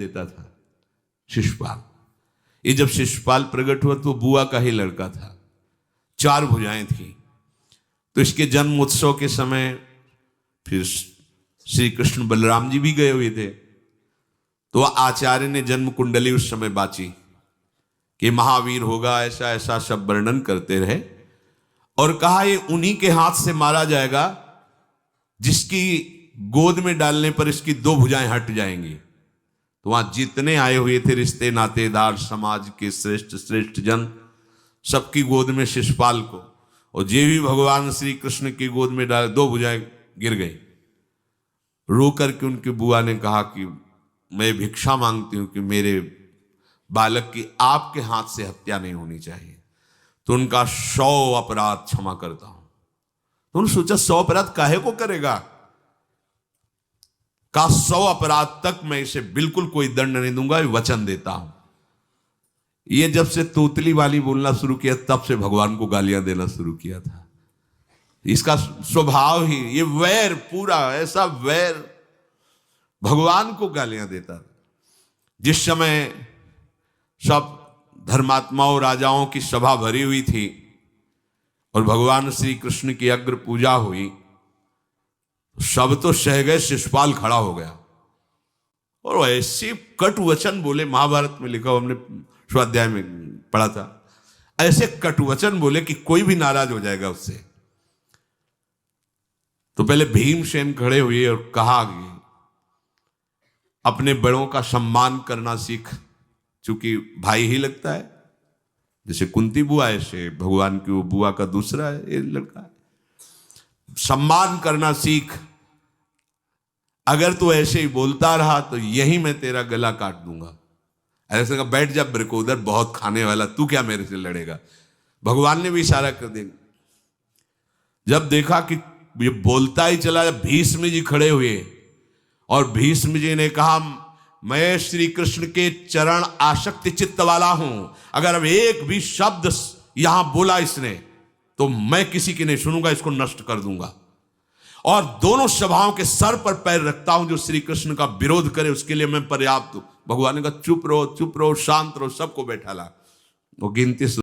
देता था शिशुपाल। ये जब शिशुपाल प्रकट हुआ तो बुआ का ही लड़का था, 4 भुजाएं थी। तो इसके जन्म उत्सव के समय फिर श्री कृष्ण बलराम जी भी गए हुए थे। तो आचार्य ने जन्म कुंडली उस समय बाची कि महावीर होगा, ऐसा ऐसा सब वर्णन करते रहे और कहा ये उन्हीं के हाथ से मारा जाएगा जिसकी गोद में डालने पर इसकी 2 भुजाएं हट जाएंगी। तो वहां जितने आए हुए थे रिश्ते नातेदार, समाज के श्रेष्ठ श्रेष्ठ जन, सबकी गोद में शिशुपाल को, और जे भी भगवान श्री कृष्ण की गोद में डाले 2 भुजाएं गिर गई। रो करके उनकी बुआ ने कहा कि मैं भिक्षा मांगती हूं कि मेरे बालक की आपके हाथ से हत्या नहीं होनी चाहिए। तो उनका 100 अपराध क्षमा करता हूं। तो उन्होंने सोचा 100 अपराध काहे को करेगा, का 100 अपराध तक मैं इसे बिल्कुल कोई दंड नहीं दूंगा, वचन देता हूं। ये जब से तोतली वाली बोलना शुरू किया तब से भगवान को गालियां देना शुरू किया था। इसका स्वभाव ही ये वैर, पूरा ऐसा वैर, भगवान को गालियां देता। जिस समय सब धर्मात्माओं राजाओं की सभा भरी हुई थी और भगवान श्री कृष्ण की अग्र पूजा हुई, सब तो सह गए, शिशुपाल खड़ा हो गया और ऐसे कट वचन बोले। महाभारत में लिखा, हमने स्वाध्याय में पढ़ा था, ऐसे कट वचन बोले कि कोई भी नाराज हो जाएगा उससे। तो पहले भीमसेन खड़े हुए और कहा कि अपने बड़ों का सम्मान करना सीख, चूंकि भाई ही लगता है। जैसे कुंती बुआ, ऐसे भगवान की वो बुआ का दूसरा है, ये लड़का है। सम्मान करना सीख, अगर तू ऐसे ही बोलता रहा तो यही मैं तेरा गला काट दूंगा। ऐसे कहा, बैठ जा ब्रिकोदर, बहुत खाने वाला, तू क्या मेरे से लड़ेगा। भगवान ने भी इशारा कर दिया। जब देखा कि ये बोलता ही चला, भीष्म जी खड़े हुए और भीष्म जी ने कहा, मैं श्री कृष्ण के चरण आसक्ति चित्त वाला हूं, अगर अब एक भी शब्द यहां बोला इसने तो मैं किसी की नहीं सुनूंगा, इसको नष्ट कर दूंगा। और दोनों सभाओं के सर पर पैर रखता हूं, जो श्री कृष्ण का विरोध करे उसके लिए मैं पर्याप्त हूं। भगवान ने कहा चुप रहो, शांत रहो, सबको बैठा ला। वो गिनती